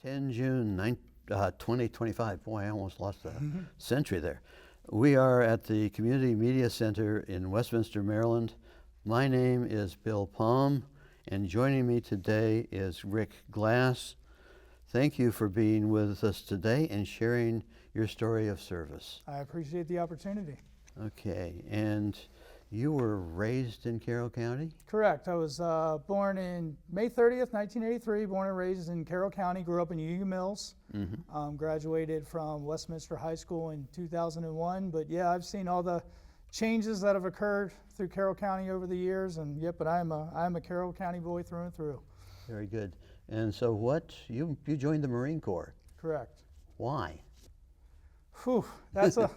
10 June 2025. Boy, I almost lost a century there. We are at the Community Media Center in Westminster, Maryland. My name is Bill Palm, and joining me today is Rick Glass. Thank you for being with us today and sharing your story of service. I appreciate the opportunity. Okay, and you were raised in Carroll County? Correct. I was born in May 30th, 1983, born and raised in Carroll County, grew up in Union Mills, graduated from Westminster High School in 2001. But yeah, I've seen all the changes that have occurred through Carroll County over the years, and but I'm a Carroll County boy through and through. Very good. And so you joined the Marine Corps. Correct. Why? Whew, that's a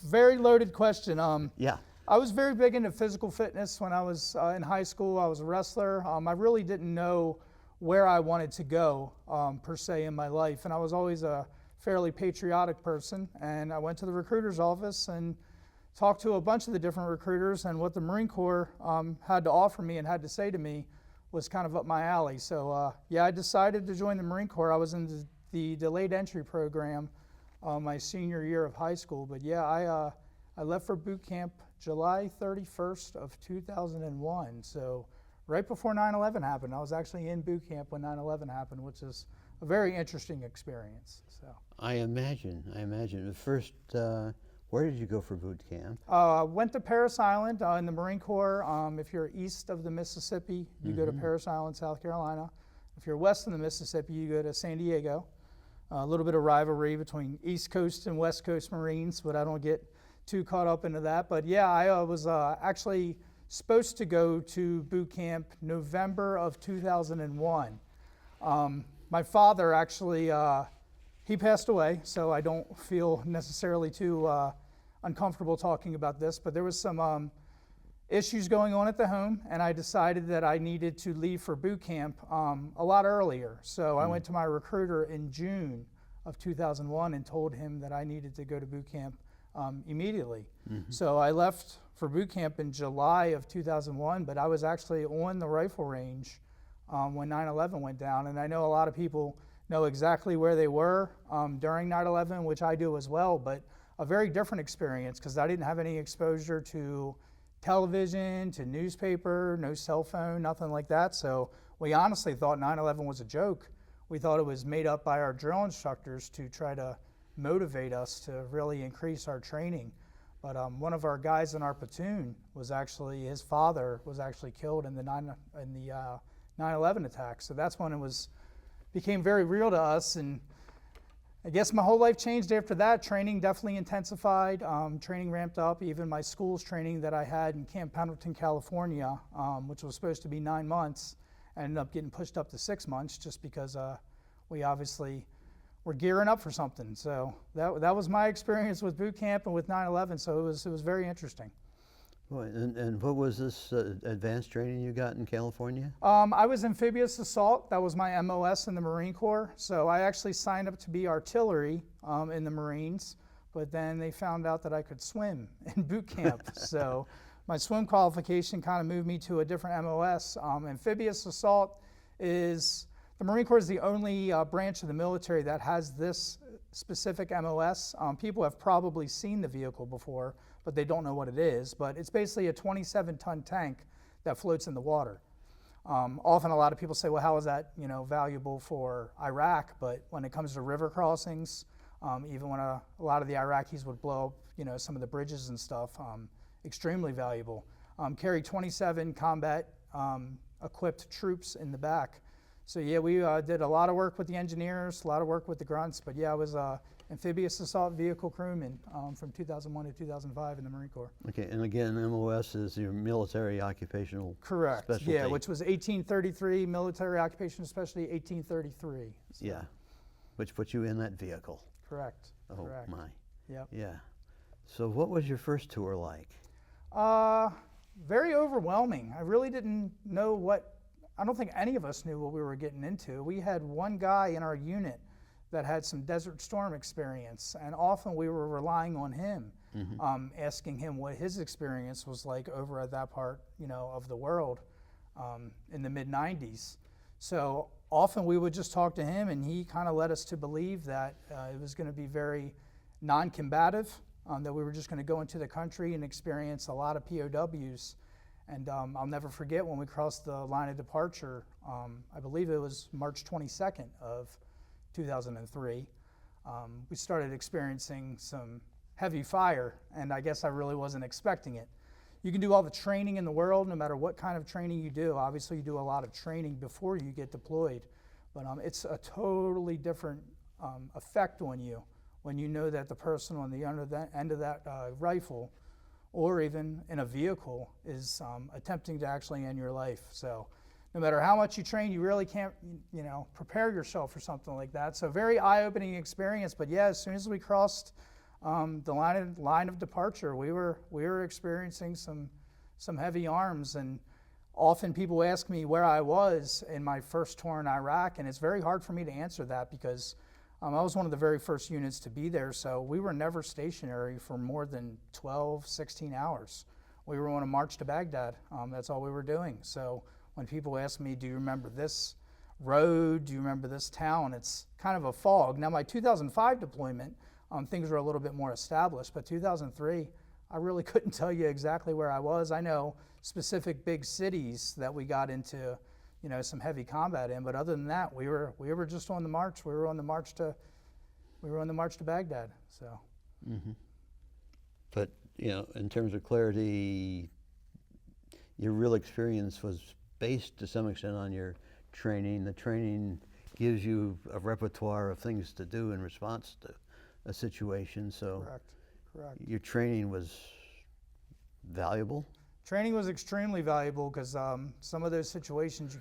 very loaded question. Yeah. I was very big into physical fitness when I was in high school. I was a wrestler. I really didn't know where I wanted to go per se in my life, and I was always a fairly patriotic person. And I went to the recruiter's office and talked to a bunch of the different recruiters, and what the Marine Corps had to offer me and had to say to me was kind of up my alley. So yeah, I decided to join the Marine Corps. I was in the delayed entry program my senior year of high school, but yeah, I left for boot camp July 31st of 2001, so right before 9/11 happened. I was actually in boot camp when 9/11 happened, which is a very interesting experience. So I imagine. First, where did you go for boot camp? Went to Parris Island in the Marine Corps. If you're east of the Mississippi, you go to Parris Island, South Carolina. If you're west of the Mississippi, you go to San Diego. A little bit of rivalry between East Coast and West Coast Marines, but I don't get too caught up into that. But yeah, I was actually supposed to go to boot camp November of 2001. My father actually, he passed away, so I don't feel necessarily too uncomfortable talking about this, but there was some issues going on at the home, and I decided that I needed to leave for boot camp a lot earlier. So I went to my recruiter in June of 2001 and told him that I needed to go to boot camp immediately. So I left for boot camp in July of 2001, but I was actually on the rifle range when 9/11 went down, and I know a lot of people know exactly where they were during 9/11, which I do as well, but a very different experience because I didn't have any exposure to television, to newspaper, no cell phone, nothing like that. So we honestly thought 9/11 was a joke. We thought it was made up by our drill instructors to try to motivate us to really increase our training. But one of our guys in our platoon was actually, his father was actually killed in the 9/11 attack. So that's when it became very real to us. And I guess my whole life changed after that. Training definitely intensified. Training ramped up. Even my school's training that I had in Camp Pendleton, California, which was supposed to be 9 months, ended up getting pushed up to 6 months just because we obviously were gearing up for something. So that was my experience with boot camp and with 9/11. So it was very interesting. Boy, and what was this advanced training you got in California? I was amphibious assault. That was my MOS in the Marine Corps. So I actually signed up to be artillery in the Marines, but then they found out that I could swim in boot camp. So my swim qualification kind of moved me to a different MOS. Amphibious assault the Marine Corps is the only branch of the military that has this specific MOS. People have probably seen the vehicle before, but they don't know what it is. But it's basically a 27-ton tank that floats in the water. Often a lot of people say, well, how is that valuable for Iraq? But when it comes to river crossings, even when a lot of the Iraqis would blow up some of the bridges and stuff, extremely valuable. Carry 27 combat equipped troops in the back. So yeah, we did a lot of work with the engineers, a lot of work with the grunts, but yeah, I was amphibious assault vehicle crewman from 2001 to 2005 in the Marine Corps. Okay, and again, MOS is your military occupational Correct. specialty. Yeah, which was 1833, military occupation specialty 1833. So. Yeah, which put you in that vehicle. Correct. Oh Correct. my. Yep. Yeah. So what was your first tour like? Very overwhelming. I really didn't know I don't think any of us knew what we were getting into. We had one guy in our unit that had some Desert Storm experience, and often we were relying on him, asking him what his experience was like over at that part, of the world in the mid-90s. So often we would just talk to him, and he kind of led us to believe that it was going to be very non-combative, that we were just going to go into the country and experience a lot of POWs. And I'll never forget when we crossed the line of departure, I believe it was March 22nd of 2003, we started experiencing some heavy fire, and I guess I really wasn't expecting it. You can do all the training in the world, no matter what kind of training you do. Obviously, you do a lot of training before you get deployed, but it's a totally different effect on you when you know that the person on the end of that rifle, or even in a vehicle, is attempting to actually end your life. So no matter how much you train, you really can't, prepare yourself for something like that. So very eye-opening experience. But yeah, as soon as we crossed the line of departure, we were experiencing some heavy arms. And often people ask me where I was in my first tour in Iraq, and it's very hard for me to answer that because I was one of the very first units to be there, so we were never stationary for more than 12, 16 hours. We were on a march to Baghdad. That's all we were doing. So when people ask me, do you remember this road? Do you remember this town? It's kind of a fog. Now, my 2005 deployment, things were a little bit more established, but 2003, I really couldn't tell you exactly where I was. I know specific big cities that we got into some heavy combat in, but other than that, we were just on the march. We were on the march to Baghdad. So. Mm-hmm. But in terms of clarity, your real experience was based to some extent on your training. The training gives you a repertoire of things to do in response to a situation. So. Correct. Your training was valuable. Training was extremely valuable because some of those situations you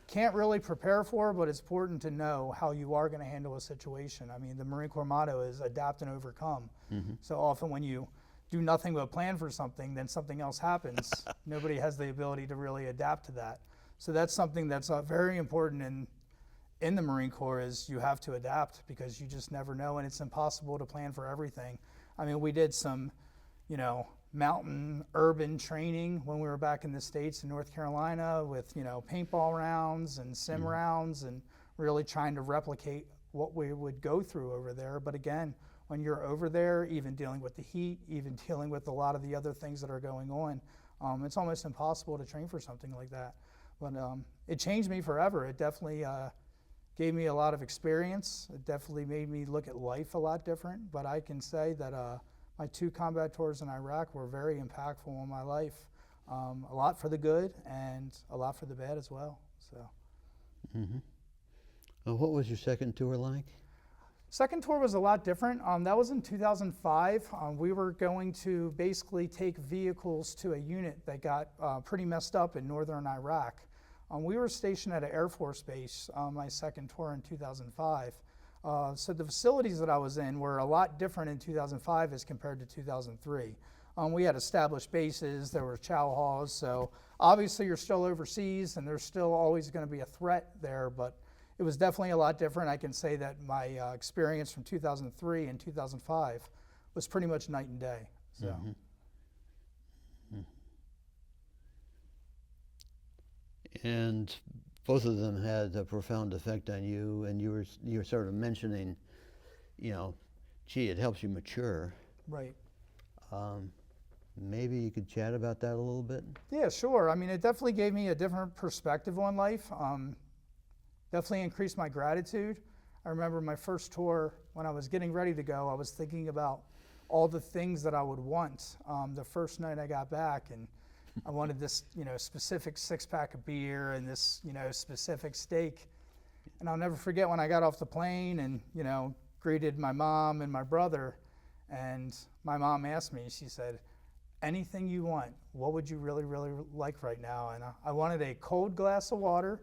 can't really prepare for, but it's important to know how you are going to handle a situation. I mean, the Marine Corps motto is adapt and overcome. Mm-hmm. So often when you do nothing but plan for something, then something else happens. Nobody has the ability to really adapt to that. So that's something that's very important in the Marine Corps, is you have to adapt because you just never know, and it's impossible to plan for everything. I mean, we did some, mountain urban training when we were back in the States in North Carolina with paintball rounds and sim rounds, and really trying to replicate what we would go through over there. But again, when you're over there, even dealing with the heat, even dealing with a lot of the other things that are going on, it's almost impossible to train for something like that. But it changed me forever. It definitely gave me a lot of experience. It definitely made me look at life a lot different. But I can say that my 2 combat tours in Iraq were very impactful on my life. A lot for the good and a lot for the bad as well. So. Mm-hmm. What was your second tour like? Second tour was a lot different. That was in 2005. We were going to basically take vehicles to a unit that got pretty messed up in northern Iraq. We were stationed at an Air Force base my second tour in 2005. So the facilities that I was in were a lot different in 2005 as compared to 2003. We had established bases, there were chow halls, so obviously you're still overseas and there's still always going to be a threat there, but it was definitely a lot different. I can say that my experience from 2003 and 2005 was pretty much night and day. So. Mm-hmm. And both of them had a profound effect on you, and you were sort of mentioning, it helps you mature. Right. Maybe you could chat about that a little bit? Yeah, sure. I mean, it definitely gave me a different perspective on life. Definitely increased my gratitude. I remember my first tour, when I was getting ready to go, I was thinking about all the things that I would want. The first night I got back, and I wanted this, specific 6-pack of beer and this, specific steak. And I'll never forget when I got off the plane and, greeted my mom and my brother. And my mom asked me, she said, anything you want, what would you really, really like right now? And I wanted a cold glass of water,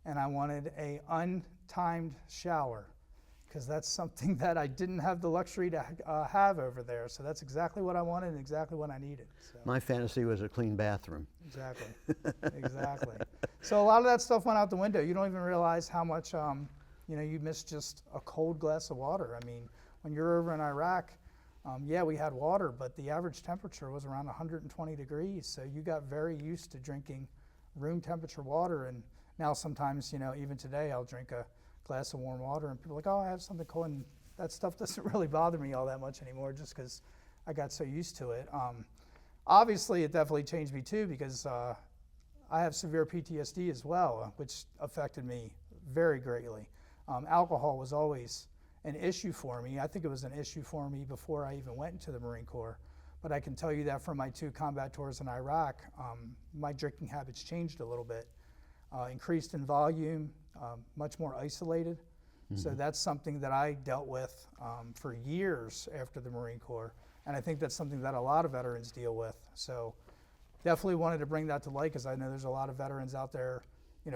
and I wanted a untimed shower, because that's something that I didn't have the luxury to have over there. So that's exactly what I wanted and exactly what I needed. So. My fantasy was a clean bathroom. Exactly, exactly. So a lot of that stuff went out the window. You don't even realize how much, you miss just a cold glass of water. I mean, when you're over in Iraq, we had water, but the average temperature was around 120 degrees. So you got very used to drinking room temperature water, and Now sometimes, even today I'll drink a glass of warm water and people are like, oh, I have something cold, and that stuff doesn't really bother me all that much anymore just because I got so used to it. Obviously, it definitely changed me too because I have severe PTSD as well, which affected me very greatly. Alcohol was always an issue for me. I think it was an issue for me before I even went into the Marine Corps. But I can tell you that from my 2 combat tours in Iraq, my drinking habits changed a little bit. Increased in volume, much more isolated. So that's something that I dealt with for years after the Marine Corps. And I think that's something that a lot of veterans deal with. So definitely wanted to bring that to light because I know there's a lot of veterans out there,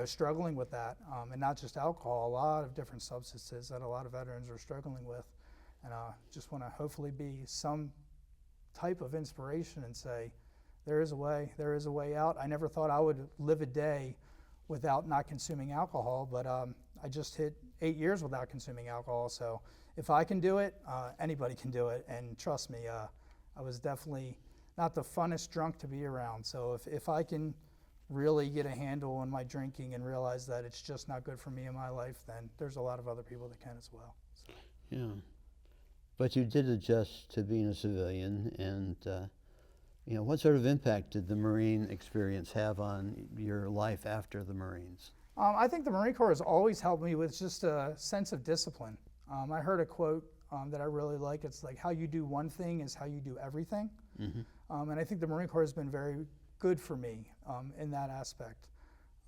struggling with that. And not just alcohol, a lot of different substances that a lot of veterans are struggling with. And just want to hopefully be some type of inspiration and say, there is a way out. I never thought I would live a day without not consuming alcohol, but I just hit 8 years without consuming alcohol. So if I can do it, anybody can do it. And trust me, I was definitely not the funnest drunk to be around. So if I can really get a handle on my drinking and realize that it's just not good for me in my life, then there's a lot of other people that can as well. So. Yeah. But you did adjust to being a civilian, and what sort of impact did the Marine experience have on your life after the Marines? I think the Marine Corps has always helped me with just a sense of discipline. I heard a quote that I really like. It's like, how you do one thing is how you do everything. And I think the Marine Corps has been very good for me in that aspect.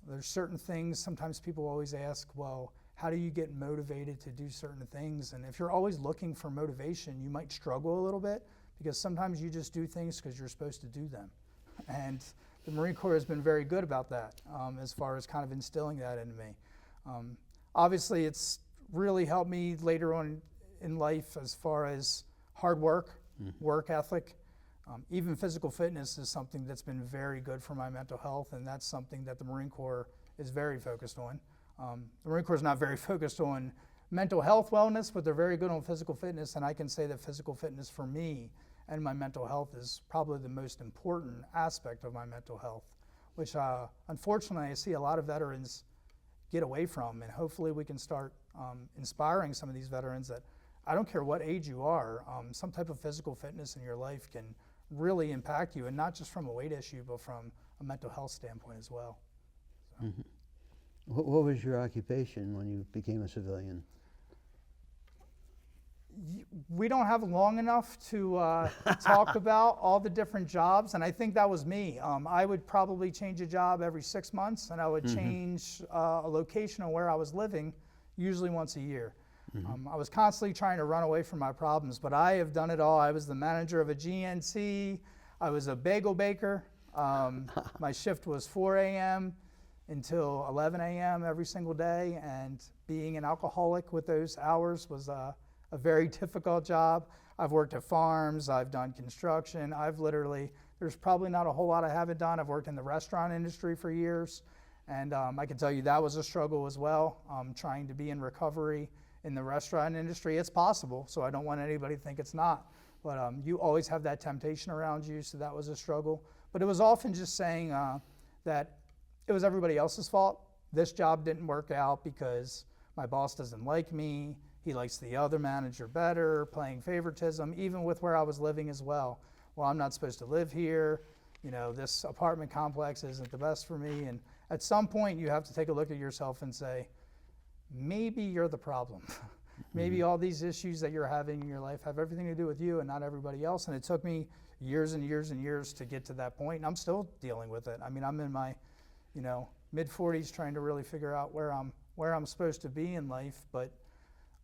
There's certain things, sometimes people always ask, well, how do you get motivated to do certain things? And if you're always looking for motivation, you might struggle a little bit because sometimes you just do things because you're supposed to do them. And the Marine Corps has been very good about that as far as kind of instilling that into me. Obviously, it's really helped me later on in life as far as hard work, work ethic. Even physical fitness is something that's been very good for my mental health, and that's something that the Marine Corps is very focused on. The Marine Corps is not very focused on mental health wellness, but they're very good on physical fitness, and I can say that physical fitness for me and my mental health is probably the most important aspect of my mental health, which unfortunately I see a lot of veterans get away from, and hopefully we can start inspiring some of these veterans that I don't care what age you are, some type of physical fitness in your life can really impact you, and not just from a weight issue, but from a mental health standpoint as well. So. What was your occupation when you became a civilian? We don't have long enough to talk about all the different jobs, and I think that was me. I would probably change a job every 6 months, and I would change a location of where I was living usually once a year. I was constantly trying to run away from my problems, but I have done it all. I was the manager of a GNC. I was a bagel baker. My shift was 4 a.m. until 11 a.m. every single day, and being an alcoholic with those hours was a very difficult job. I've worked at farms, I've done construction, there's probably not a whole lot I haven't done. I've worked in the restaurant industry for years, and I can tell you that was a struggle as well, trying to be in recovery in the restaurant industry. It's possible, so I don't want anybody to think it's not, but you always have that temptation around you, so that was a struggle. But it was often just saying that it was everybody else's fault. This job didn't work out because my boss doesn't like me, he likes the other manager better, playing favoritism, even with where I was living as well. Well, I'm not supposed to live here, this apartment complex isn't the best for me. And at some point you have to take a look at yourself and say, maybe you're the problem. Maybe all these issues that you're having in your life have everything to do with you and not everybody else. And it took me years and years and years to get to that point, and I'm still dealing with it. I mean, I'm in my mid-40s trying to really figure out where I'm supposed to be in life, but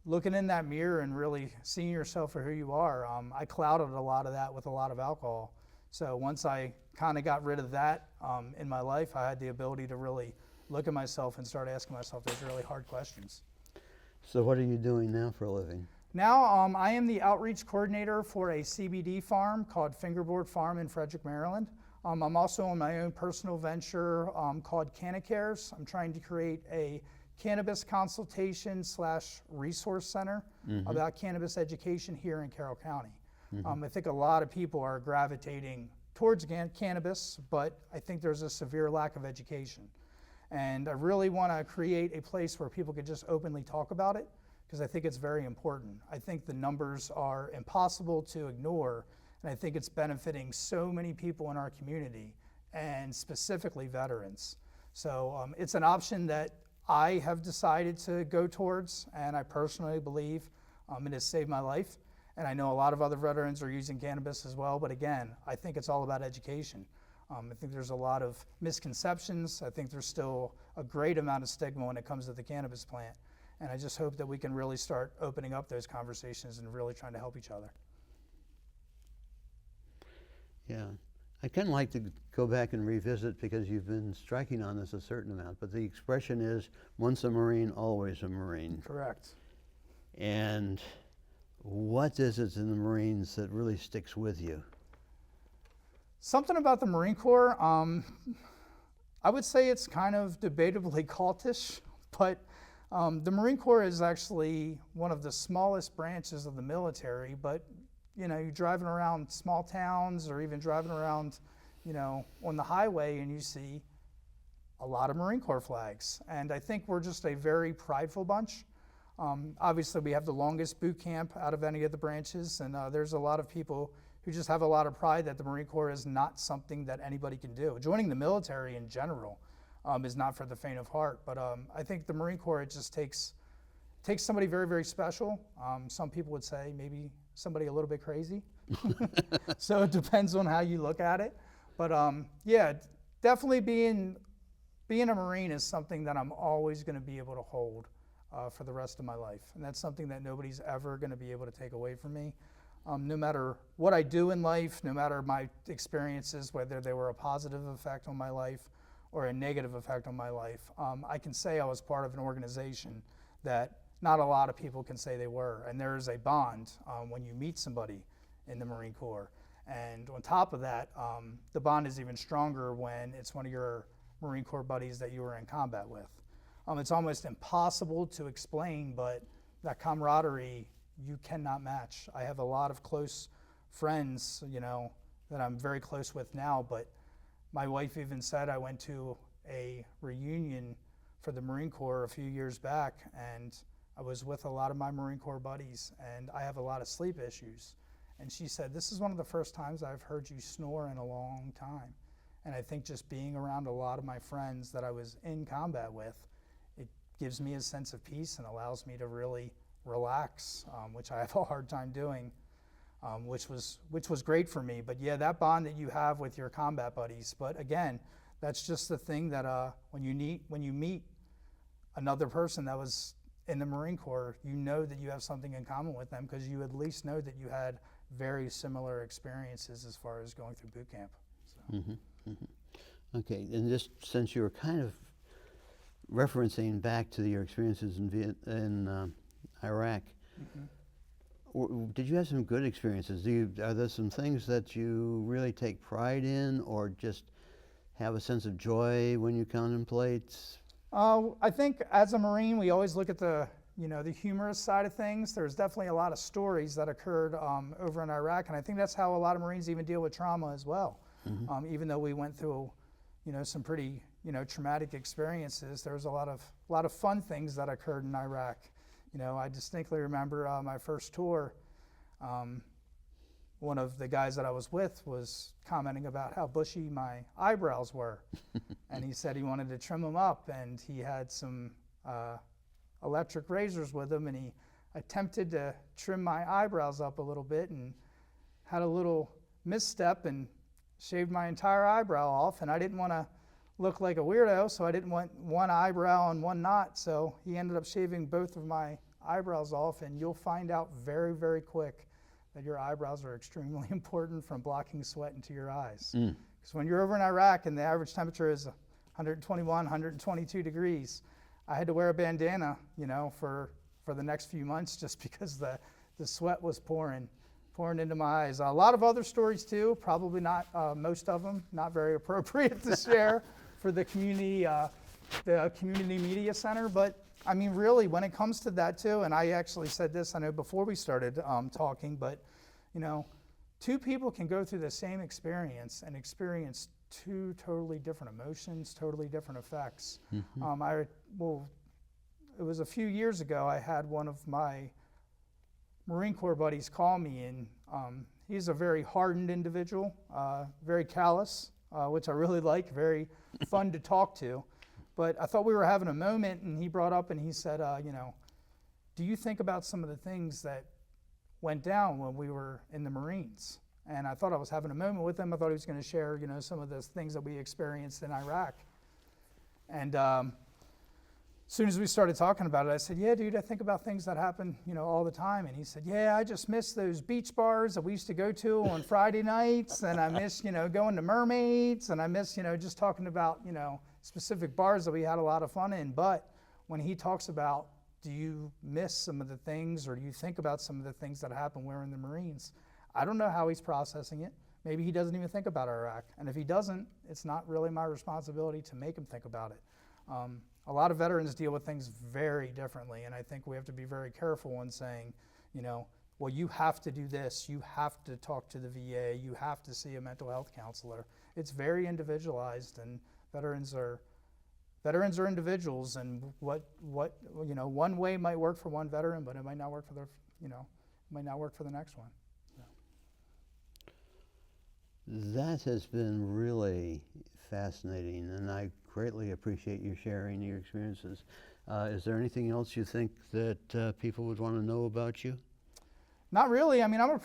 looking in that mirror and really seeing yourself for who you are, I clouded a lot of that with a lot of alcohol. So once I kind of got rid of that in my life, I had the ability to really look at myself and start asking myself those really hard questions. So what are you doing now for a living? Now I am the outreach coordinator for a CBD farm called Fingerboard Farm in Frederick, Maryland. I'm also on my own personal venture called CannaCares. I'm trying to create a cannabis consultation / resource center about cannabis education here in Carroll County. I think a lot of people are gravitating towards cannabis, but I think there's a severe lack of education. And I really want to create a place where people could just openly talk about it, because I think it's very important. I think the numbers are impossible to ignore, and I think it's benefiting so many people in our community, and specifically veterans. So it's an option that I have decided to go towards, and I personally believe it has saved my life. And I know a lot of other veterans are using cannabis as well, but again, I think it's all about education. I think there's a lot of misconceptions. I think there's still a great amount of stigma when it comes to the cannabis plant. And I just hope that we can really start opening up those conversations and really trying to help each other. Yeah. I'd kind of like to go back and revisit, because you've been striking on this a certain amount, but the expression is, once a Marine, always a Marine. Correct. And what is it in the Marines that really sticks with you? Something about the Marine Corps, I would say it's kind of debatably cultish, but the Marine Corps is actually one of the smallest branches of the military, but you know, you're driving around small towns or even driving around, you know, on the highway, and you see a lot of Marine Corps flags. And I think we're just a very prideful bunch. Obviously, we have the longest boot camp out of any of the branches, and there's a lot of people who just have a lot of pride that the Marine Corps is not something that anybody can do. Joining the military in general is not for the faint of heart, but I think the Marine Corps, it just takes somebody very, very special. Some people would say maybe somebody a little bit crazy. So it depends on how you look at it. But yeah, definitely being a Marine is something that I'm always going to be able to hold for the rest of my life. And that's something that nobody's ever going to be able to take away from me. No matter what I do in life, no matter my experiences, whether they were a positive effect on my life or a negative effect on my life, I can say I was part of an organization that not a lot of people can say they were. And there is a bond when you meet somebody in the Marine Corps. And on top of that, the bond is even stronger when it's one of your Marine Corps buddies that you were in combat with. It's almost impossible to explain, but that camaraderie you cannot match. I have a lot of close friends, you know, that I'm very close with now, but my wife even said I went to a reunion for the Marine Corps a few years back, and I was with a lot of my Marine Corps buddies, and I have a lot of sleep issues. And she said, this is one of the first times I've heard you snore in a long time. And I think just being around a lot of my friends that I was in combat with, it gives me a sense of peace and allows me to really relax, which I have a hard time doing, which was great for me. But yeah, that bond that you have with your combat buddies. But again, that's just the thing that when you meet another person that was in the Marine Corps, you know that you have something in common with them, because you at least know that you had very similar experiences as far as going through boot camp. So. Mm-hmm, mm-hmm. Okay, and just since you were kind of referencing back to your experiences in Iraq, did you have some good experiences? Are there some things that you really take pride in, or just have a sense of joy when you contemplate? I think as a Marine, we always look at the humorous side of things. There's definitely a lot of stories that occurred over in Iraq, and I think that's how a lot of Marines even deal with trauma as well. Mm-hmm. Even though we went through, some pretty, traumatic experiences, there was a lot of fun things that occurred in Iraq. I distinctly remember my first tour. One of the guys that I was with was commenting about how bushy my eyebrows were. And he said he wanted to trim them up, and he had some electric razors with him, and he attempted to trim my eyebrows up a little bit and had a little misstep and shaved my entire eyebrow off. And I didn't want to look like a weirdo, so I didn't want one eyebrow and one knot, so he ended up shaving both of my eyebrows off. And you'll find out very, very quick that your eyebrows are extremely important from blocking sweat into your eyes. Because when you're over in Iraq and the average temperature is 121, 122 degrees, I had to wear a bandana, for the next few months, just because the sweat was pouring into my eyes. A lot of other stories too, probably not most of them, not very appropriate to share for the community media center. But I mean, really, when it comes to that too, and I actually said this, I know before we started talking, but two people can go through the same experience and experience two totally different emotions, totally different effects. Mhm. It was a few years ago, I had one of my Marine Corps buddies call me, and he's a very hardened individual, very callous, which I really like, very fun to talk to. But I thought we were having a moment, and he brought up and he said, do you think about some of the things that went down when we were in the Marines? And I thought I was having a moment with him. I thought he was going to share, some of the things that we experienced in Iraq. And as soon as we started talking about it, I said, yeah, dude, I think about things that happen, all the time. And he said, yeah, I just miss those beach bars that we used to go to on Friday nights. And I miss, going to mermaids. And I miss, just talking about, specific bars that we had a lot of fun in. But when he talks about, do you miss some of the things, or do you think about some of the things that happened when we were in the Marines? I don't know how he's processing it. Maybe he doesn't even think about Iraq. And if he doesn't, it's not really my responsibility to make him think about it. A lot of veterans deal with things very differently, and I think we have to be very careful in saying, well, you have to do this, you have to talk to the VA, you have to see a mental health counselor. It's very individualized, and veterans are individuals, and what one way might work for one veteran, but it might not work for the next one. That has been really fascinating, and I greatly appreciate you sharing your experiences. Is there anything else you think that people would want to know about you? Not really. I mean, I'm a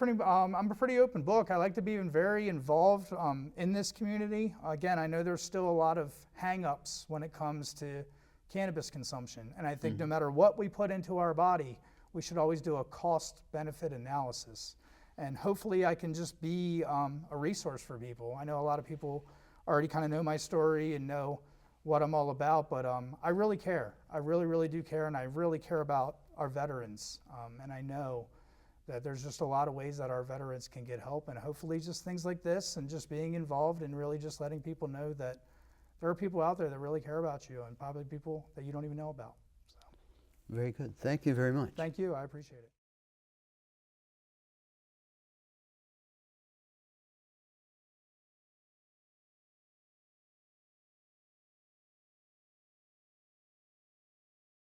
pretty open book. I like to be very involved in this community. Again, I know there's still a lot of hang-ups when it comes to cannabis consumption, and I think no matter what we put into our body, we should always do a cost-benefit analysis. And hopefully I can just be a resource for people. I know a lot of people already kind of know my story and know what I'm all about, but I really care. I really, really do care, and I really care about our veterans. And I know that there's just a lot of ways that our veterans can get help, and hopefully just things like this and just being involved and really just letting people know that there are people out there that really care about you, and probably people that you don't even know about. So. Very good. Thank you very much. Thank you. I appreciate it.